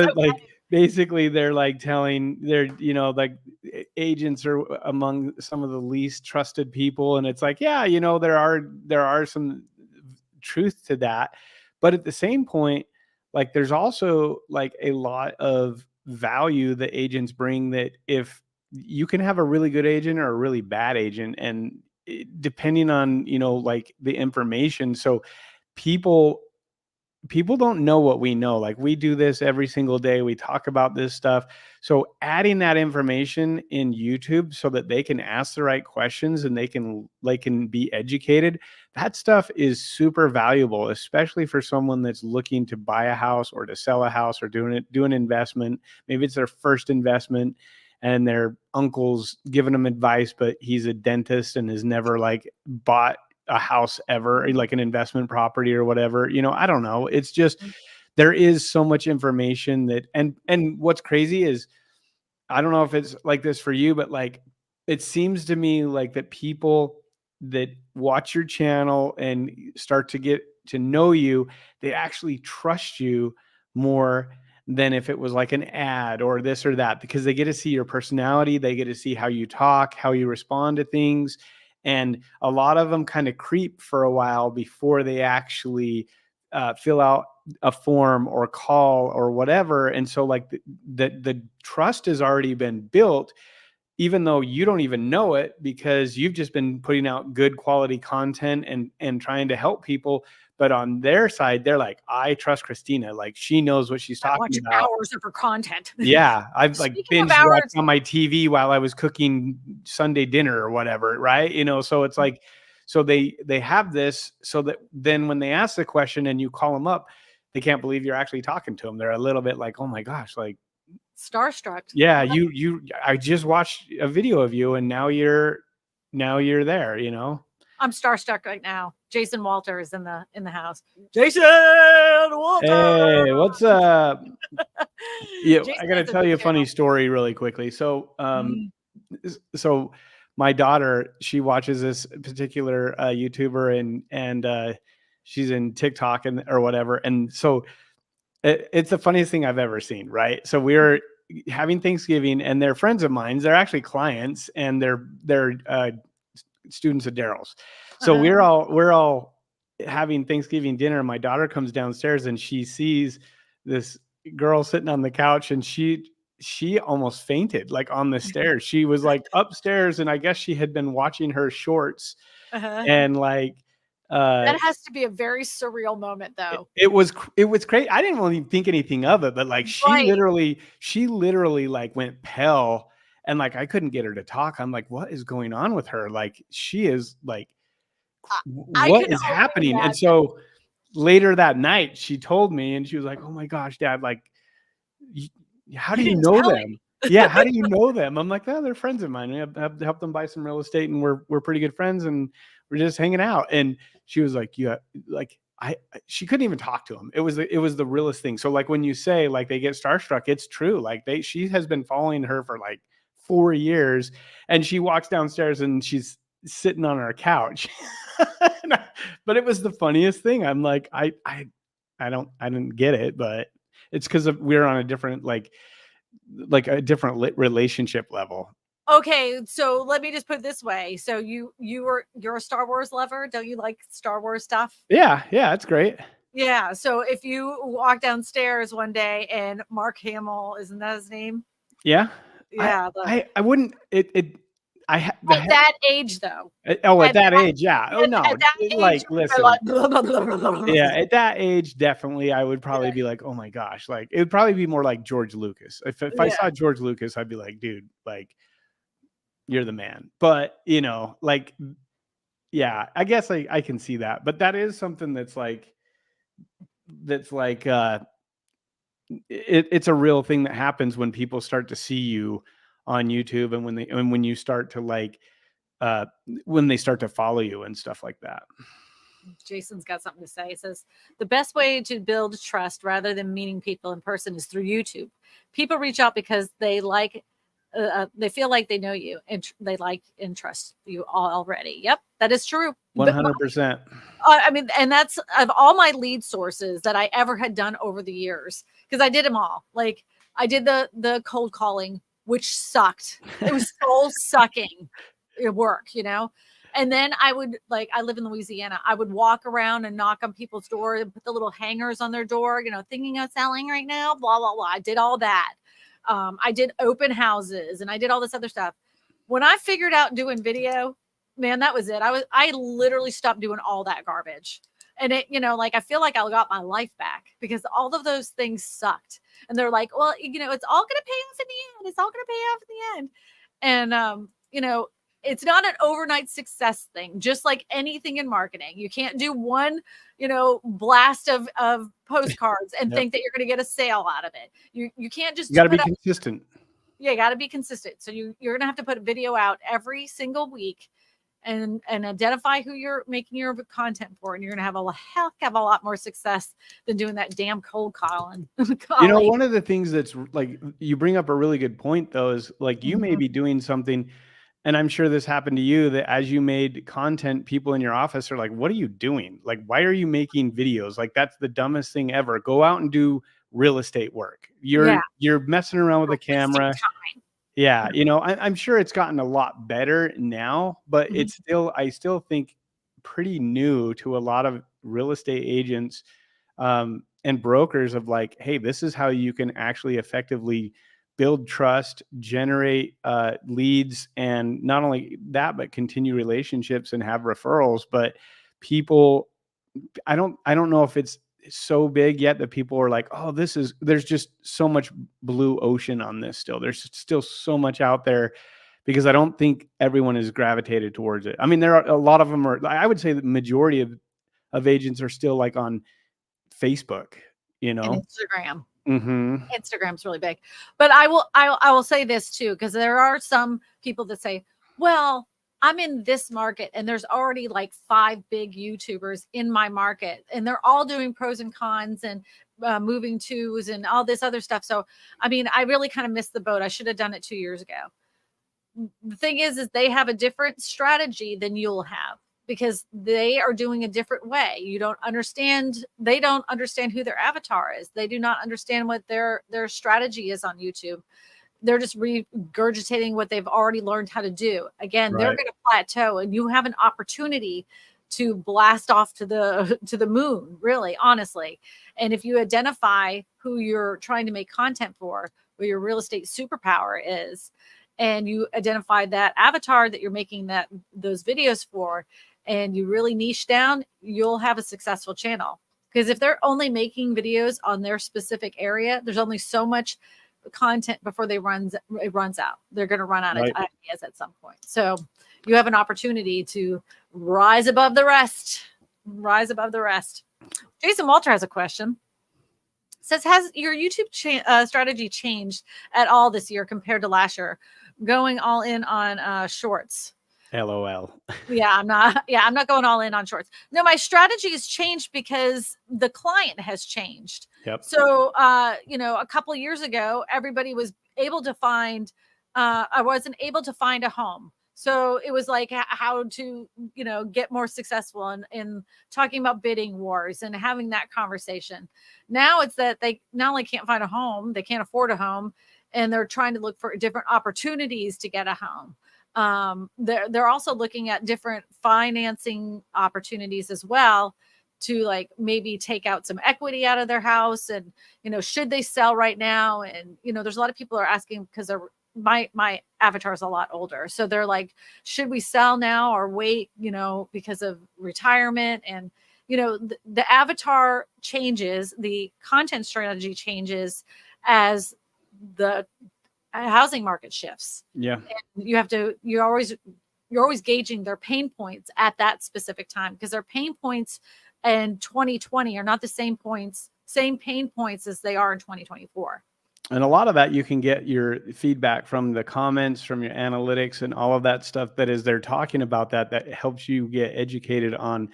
basically they're like telling like agents are among some of the least trusted people. And it's like, yeah, there are some truth to that. But at the same point, like, there's also like a lot of value that agents bring, that if you can have a really good agent or a really bad agent, and depending on, like the information. So people don't know what we know. Like, we do this every single day. We talk about this stuff. So adding that information in YouTube so that they can ask the right questions and they can be educated, that stuff is super valuable, especially for someone that's looking to buy a house or to sell a house or do an investment. Maybe it's their first investment and their uncle's giving them advice, but he's a dentist and has never like bought a house ever, like an investment property or whatever. I don't know. It's just, there is so much information that, and what's crazy is, I don't know if it's like this for you, but like, it seems to me like that people that watch your channel and start to get to know you, they actually trust you more than if it was like an ad or this or that, because they get to see your personality. They get to see how you talk, how you respond to things. And a lot of them kind of creep for a while before they actually fill out a form or call or whatever. And so like the trust has already been built, even though you don't even know it, because you've just been putting out good quality content and trying to help people. But on their side, they're like, I trust Kristina. Like, she knows what she's talking about. Hours of her content. Yeah. I've like binge watched on my TV while I was cooking Sunday dinner or whatever. Right. So it's like, so they have this, so that then when they ask the question and you call them up, they can't believe you're actually talking to them. They're a little bit like, oh my gosh, like starstruck. Yeah. I just watched a video of you and now you're there, I'm starstruck right now. Jason Walter is in the house. Jason Walter. Hey, what's up? Yeah, I gotta tell you a funny story really quickly. So, so my daughter, she watches this particular YouTuber, and she's in TikTok or whatever. And so it's the funniest thing I've ever seen. Right. So we were having Thanksgiving, and they're friends of mine. They're actually clients, and they're students of Daryl's. So we're all having Thanksgiving dinner. My daughter comes downstairs and she sees this girl sitting on the couch, and she almost fainted, like on the stairs. She was like upstairs, and I guess she had been watching her shorts, and like that has to be a very surreal moment, though. It was crazy. I didn't really think anything of it, but like she literally like went pale. And like, I couldn't get her to talk. I'm like, what is going on with her? Like, she is like, what is happening? And so later that night, she told me, and she was like, oh my gosh, Dad, like, how do you know them? Yeah. How do you know them? I'm like, oh, they're friends of mine. We have helped them buy some real estate, and we're pretty good friends, and we're just hanging out. And she was like, yeah, like, she couldn't even talk to him. It was the realest thing. So like when you say like they get starstruck, it's true. Like she has been following her for like 4 years, and she walks downstairs and she's sitting on our couch. But it was the funniest thing. I'm like, I didn't get it, but it's because we're on a different like a different relationship level. Okay, so let me just put it this way. So you're a Star Wars lover? Don't you like Star Wars stuff? Yeah, it's great. Yeah. So if you walk downstairs one day and Mark Hamill, isn't that his name? Yeah. Yeah. I wouldn't At that age, though. at At that age, yeah. Oh no. that age, Listen. like, Yeah, at that age, definitely I would probably be like, oh my gosh. Like it would probably be more like George Lucas. If I yeah. saw George Lucas, I'd be like, dude, like you're the man. But like, yeah, I guess I can see that. But that is something that's like it's a real thing that happens when people start to see you on YouTube, and when you start to like when they start to follow you and stuff like that. Jason's got something to say. It says the best way to build trust rather than meeting people in person is through YouTube. People reach out because they feel like they know you and they like and trust you already. Yep, that is true. 100%. I mean, and that's of all my lead sources that I ever had done over the years, because I did them all. Like I did the cold calling, which sucked. It was soul sucking work, And then I live in Louisiana. I would walk around and knock on people's door and put the little hangers on their door, thinking of selling right now, blah, blah, blah. I did all that. I did open houses and I did all this other stuff. When I figured out doing video, man, that was it. I literally stopped doing all that garbage. And it, I feel like I got my life back because all of those things sucked. And they're like, well, it's all going to pay off in the end. It's all going to pay off in the end. And, it's not an overnight success thing, just like anything in marketing. You can't do one, blast of postcards and think that you're going to get a sale out of it. You can't just. You got to be consistent. Yeah, you got to be consistent. So you're going to have to put a video out every single week and identify who you're making your content for. And you're going to have a lot more success than doing that damn cold calling. One of the things that's like, you bring up a really good point though, is like you may be doing something, and I'm sure this happened to you, that as you made content, people in your office are like, what are you doing? Like, why are you making videos? Like, that's the dumbest thing ever. Go out and do real estate work. You're messing around with a camera. Yeah. I'm sure it's gotten a lot better now, but I still think pretty new to a lot of real estate agents and brokers of like, hey, this is how you can actually effectively build trust, generate leads, and not only that, but continue relationships and have referrals. But people, I don't know if it's so big yet that people are like, oh, there's just so much blue ocean on this still. There's still so much out there, because I don't think everyone is gravitated towards it. I mean, there are a lot of them I would say the majority of agents are still like on Facebook, and Instagram. Mm-hmm. Instagram's really big, but I will say this too, because there are some people that say, well, I'm in this market and there's already like 5 big YouTubers in my market and they're all doing pros and cons and moving twos and all this other stuff. So, I mean, I really kind of missed the boat. I should have done it 2 years ago. The thing is they have a different strategy than you'll have, because they are doing a different way. They don't understand who their avatar is. They do not understand what their strategy is on YouTube. They're just regurgitating what they've already learned how to do. Again, they're going to plateau, and you have an opportunity to blast off to the moon, really, honestly. And if you identify who you're trying to make content for, what your real estate superpower is, and you identify that avatar that you're making those videos for, and you really niche down, you'll have a successful channel. Because if they're only making videos on their specific area, there's only so much content before it runs out. They're going to run out of ideas at some point. So you have an opportunity to rise above the rest. Jason Walter has a question. Says, has your YouTube strategy changed at all this year compared to last year, going all in on shorts? LOL. Yeah, I'm not going all in on shorts. No, my strategy has changed because the client has changed. Yep. So, a couple of years ago, everybody was able to find, I wasn't able to find a home. So it was like how to, get more successful in talking about bidding wars and having that conversation. Now it's that they not only can't find a home, they can't afford a home, and they're trying to look for different opportunities to get a home. They're also looking at different financing opportunities as well, to like maybe take out some equity out of their house, and should they sell right now? And there's a lot of people are asking because they're my avatar is a lot older, so they're like, should we sell now or wait, because of retirement? And the avatar changes, the content strategy changes as the housing market shifts. Yeah. And you're always gauging their pain points at that specific time, because their pain points in 2020 are not the same pain points as they are in 2024. And a lot of that you can get your feedback from the comments, from your analytics, and all of that stuff that is they're talking about that helps you get educated on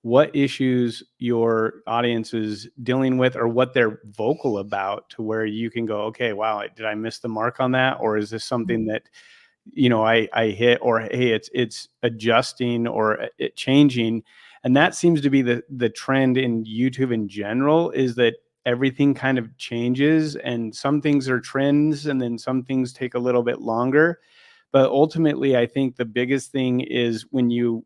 what issues your audience is dealing with or what they're vocal about, to where you can go, okay, wow, did I miss the mark on that? Or is this something that, I hit, or, hey, it's adjusting or it changing. And that seems to be the trend in YouTube in general, is that everything kind of changes, and some things are trends and then some things take a little bit longer. But ultimately, I think the biggest thing is when you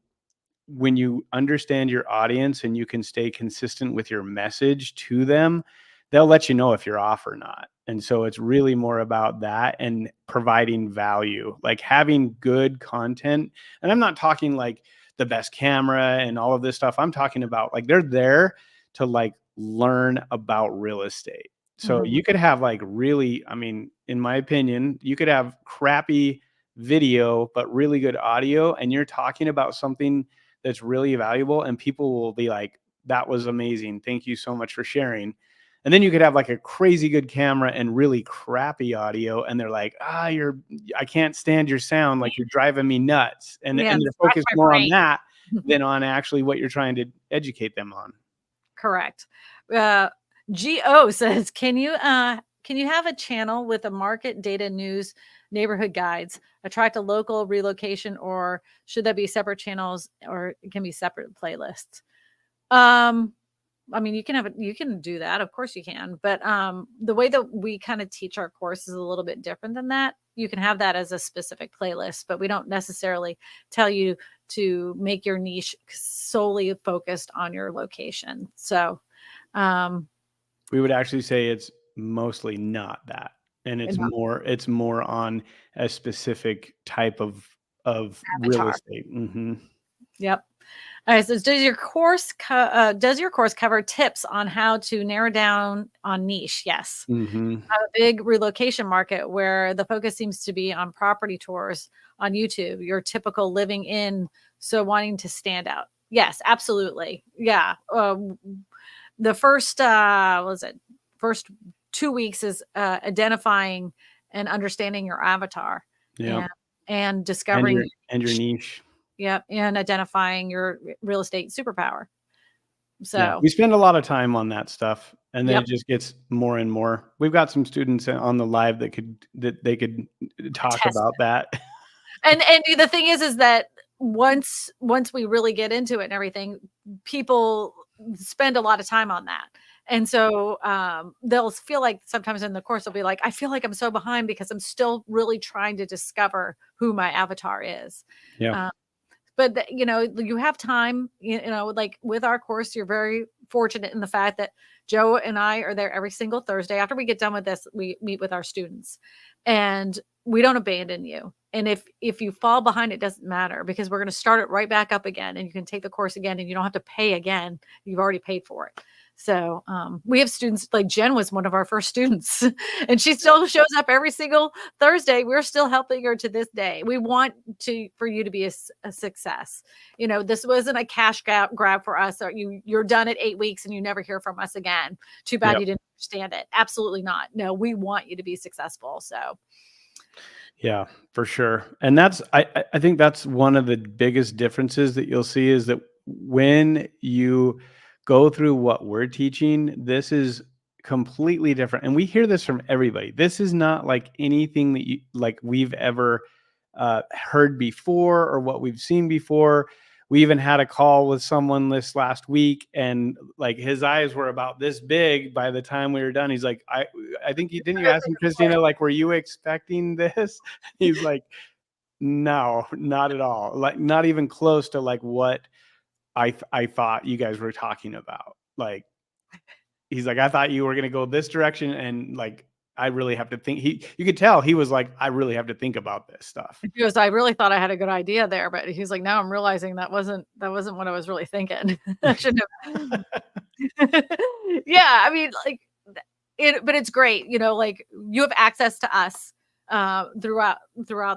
understand your audience and you can stay consistent with your message to them, they'll let you know if you're off or not. And so it's really more about that and providing value, like having good content. And I'm not talking like the best camera and all of this stuff. I'm talking about like they're there to like learn about real estate. So Mhm. you could have like really, I mean, in my opinion, you could have crappy video, but really good audio, and you're talking about something that's really valuable, and people will be like, that was amazing, thank you so much for sharing. And then you could have like a crazy good camera and really crappy audio, and they're like, I can't stand your sound, like you're driving me nuts. And Yeah, they're it's right focused in my more on brain. that than on actually what you're trying to educate them on. Correct. Uh, Go says, can you have a channel with a market data news, neighborhood guides, attract a local relocation, or should that be separate channels, or it can be separate playlists? Um, I mean, you can do that. Of course you can. But the way that we kind of teach our course is a little bit different than that. You can have that as a specific playlist, but we don't necessarily tell you to make your niche solely focused on your location. So, um, We would actually say it's mostly not that. And and it's more on a specific type of real avatar. estate. Hmm. Yep. All right. So, does your course cover tips on how to narrow down on niche? Yes. Hmm. A big relocation market where the focus seems to be on property tours on YouTube, your typical living in, so wanting to stand out. Yes, absolutely. Yeah. The first, what was it? First 2 weeks is identifying and understanding your avatar, Yeah. and and And discovering, your niche. yeah, and identifying your real estate superpower. Yeah, So, we spend a lot of time on that stuff, and then yep, it just gets more and more. We've got some students on the live that they could talk test. about that. And the thing is that once we really get into it and everything, people spend a lot of time on that. And so they'll feel like sometimes in the course they'll be like, I feel like I'm so behind because I'm still really trying to discover who my avatar is. Yeah. Uh, but you have time, like with our course, you're very fortunate in the fact that Joe and I are there every single Thursday. After we get done with this, we meet with our students, and we don't abandon you. And if you fall behind, it doesn't matter, because we're going to start it right back up again, and you can take the course again, and you don't have to pay again. You've already paid for it. So we have students like Jen was one of our first students, and she still shows up every single Thursday. We're still helping her to this day. We want for you to be a success. This wasn't a cash grab for us, or you're done at 8 weeks and you never hear from us again. Too bad Yep. you didn't understand it. Absolutely not. No, we want you to be successful. So Yeah, for sure. And that's I think that's one of the biggest differences that you'll see is that when you go through what we're teaching, this is completely different. And we hear this from everybody. This is not like anything that we've ever heard before or what we've seen before. We even had a call with someone this last week, and like his eyes were about this big by the time we were done. He's like, I think you didn't you ask him, Christina, like, were you expecting this? He's like, no, not at all. Like, not even close to like what I thought you guys were talking about. Like, he's like, I thought you were gonna go this direction, and like, I really have to think. You could tell he was like, I really have to think about this stuff. He goes, "I really thought I had a good idea there," but he's like, "Now I'm realizing that wasn't what I was really thinking. I shouldn't have." Yeah, I mean, like, but it's great, you know, like, you have access to us, throughout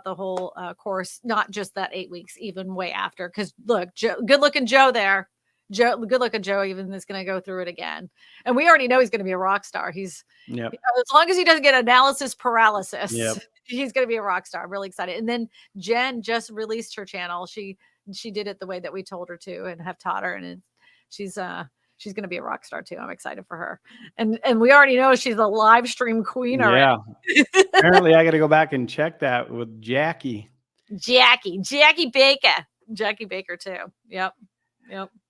the whole, course, not just that 8 weeks, even way after. Because look, good-looking Joe there. Good-looking Joe even is gonna go through it again, and we already know he's gonna be a rock star. Yep. As long as he doesn't get analysis paralysis, Yep. he's gonna be a rock star. I'm really excited. And then Jen just released her channel. She did it the way that we told her to and have taught her, and she's she's gonna be a rock star too. I'm excited for her. And we already know she's a live stream queen already. Yeah. Apparently, I got to go back and check that with Jackie. Jackie Baker too. Yep.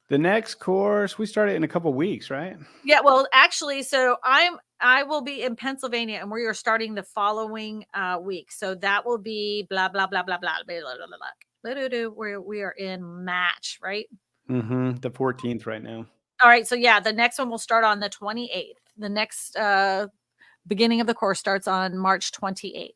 The next course, we start it in a couple weeks, right? Yeah, well, actually, so I will be in Pennsylvania, and we are starting the following week. So that will be blah blah blah blah blah blah blah blah blah. We are in Match, right? Mm-hmm. The 14th right now. All right, so yeah, the next one will start on the 28th. The next beginning of the course starts on March 28th.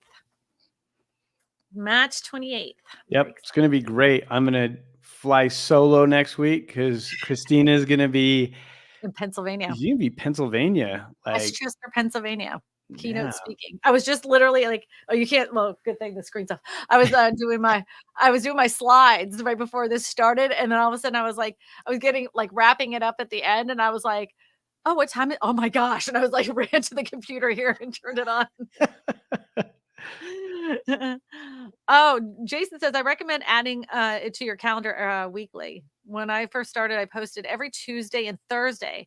March 28th. Yep, it's going to be great. I'm going to fly solo next week because Kristina is going to be in Pennsylvania. She's going to be Pennsylvania. Westchester, Pennsylvania. Keynote Yeah. speaking. I was just literally like, oh, you can't. Well, good thing the screen's off. I was doing my slides right before this started, and then all of a sudden I was getting like wrapping it up at the end, and I was like, oh, what time? Oh my gosh! And I was like, ran to the computer here and turned it on. Oh, Jason says, I recommend adding it to your calendar weekly. When I first started, I posted every Tuesday and Thursday.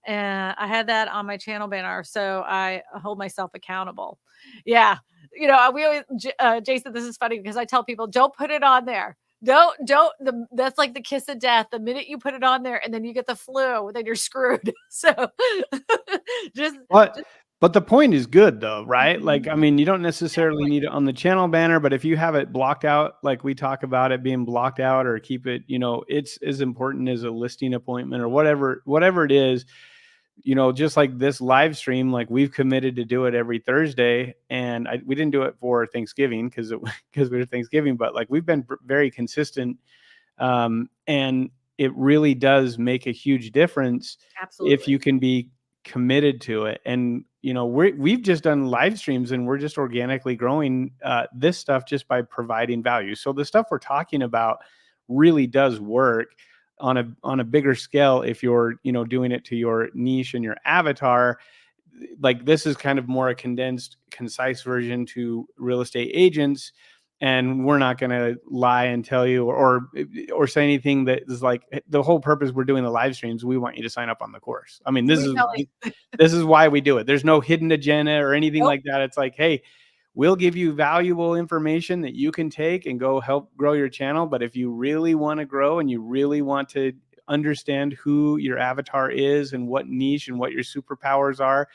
And I had that on my channel banner, so I hold myself accountable. Yeah, you know, we always, Jason, this is funny because I tell people, don't put it on there. That's like the kiss of death. The minute you put it on there and then you get the flu, then you're screwed. So but the point is good though, right? Like, I mean, you don't necessarily need it on the channel banner, but if you have it blocked out, like we talk about it being blocked out, or keep it, you know, it's as important as a listing appointment or whatever it is. You know, just like this live stream, like we've committed to do it every Thursday, and we didn't do it for Thanksgiving because we were Thanksgiving, but like we've been very consistent, and it really does make a huge difference. Absolutely. If you can be committed to it. And you know, we've just done live streams, and we're just organically growing this stuff just by providing value. So the stuff we're talking about really does work on a bigger scale if you're, you know, doing it to your niche and your avatar. Like, this is kind of more a condensed, concise version to real estate agents, and we're not going to lie and tell you or say anything that is like, the whole purpose we're doing the live streams, we want you to sign up on the course. I mean, this is why we do it. There's no hidden agenda or anything like that. It's like, hey, we'll give you valuable information that you can take and go help grow your channel. But if you really want to grow and you really want to understand who your avatar is and what niche and what your superpowers are,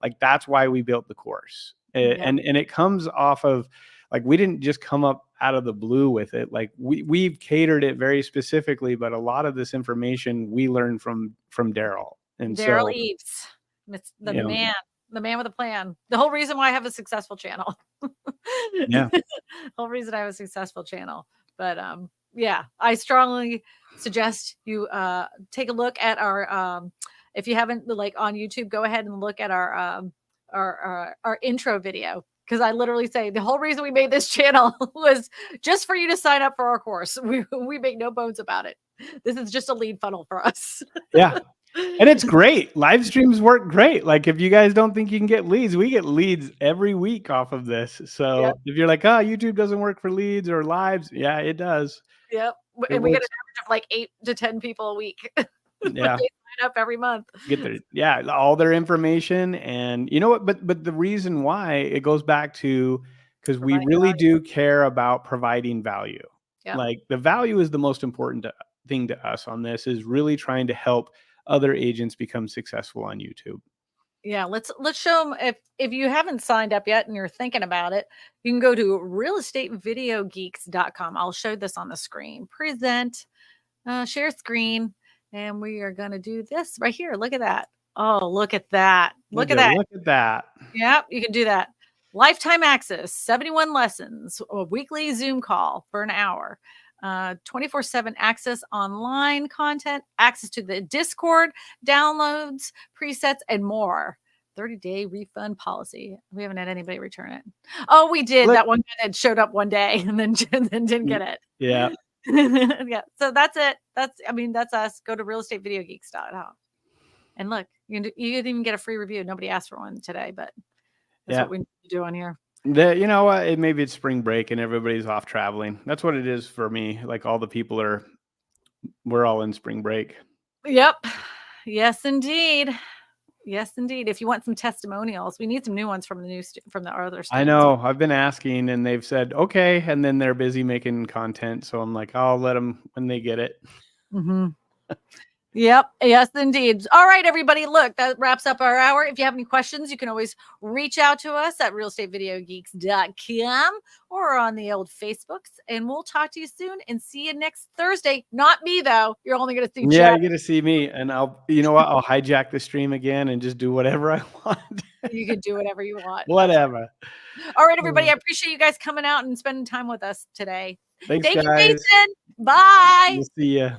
like, that's why we built the course. And it comes off of, like, we didn't just come up out of the blue with it. Like, we've catered it very specifically, but a lot of this information we learned from Daryl. And Daryl Eves, it's the man with a plan. The whole reason why I have a successful channel. Yeah. The whole reason I have a successful channel. But yeah, I strongly suggest you take a look at our if you haven't, like, on YouTube, go ahead and look at our intro video. Because I literally say the whole reason we made this channel was just for you to sign up for our course. We make no bones about it. This is just a lead funnel for us. Yeah. And it's great. Live streams work great. Like if you guys don't think you can get leads, we get leads every week off of this. So Yep. if you're like, oh, YouTube doesn't work for leads or lives, yeah, it does. Yep. It And we get an works. average of like 8 to 10 people a week. Yeah. They sign up every month. Get their all their information. And you know what? But the reason why it goes back to because we Providing really value. do care about providing value. Yeah. Like the value is the most important thing to us on this, is really trying to help other agents become successful on YouTube. Yeah, let's show them. If you haven't signed up yet and you're thinking about it, you can go to realestatevideogeeks.com. I'll show this on the screen. Present, share screen, and we are going to do this right here. Look at that. Oh, look at that. Look at that. Look at that. Yep, you can do that. Lifetime access, 71 lessons, a weekly Zoom call for an hour, 24/7 access online content, access to the Discord, downloads, presets, and more. 30-day refund policy. We haven't had anybody return it. Oh, we did. Look. That one guy that showed up one day and then didn't get it. Yeah. Yeah. So that's it. That's us. Go to realestatevideogeeks.com. And look, you can even get a free review. Nobody asked for one today, but that's what we need to do on here. You know what? Maybe it's spring break and everybody's off traveling. That's what it is for me. Like all the people we're all in spring break. Yep. Yes, indeed. Yes, indeed. If you want some testimonials, we need some new ones from the other states. I know. I've been asking and they've said, okay. And then they're busy making content. So I'm like, I'll let them when they get it. Mm-hmm. Yep. Yes, indeed. All right, everybody. Look, that wraps up our hour. If you have any questions, you can always reach out to us at realestatevideogeeks.com or on the old Facebooks. And we'll talk to you soon and see you next Thursday. Not me, though. You're only going to see Yeah, Jeff. you're going to see me. And I'll hijack the stream again and just do whatever I want. You can do whatever you want. Whatever. All right, everybody. I appreciate you guys coming out and spending time with us today. Thanks, Thank guys. you, Jason. Bye. We'll see you.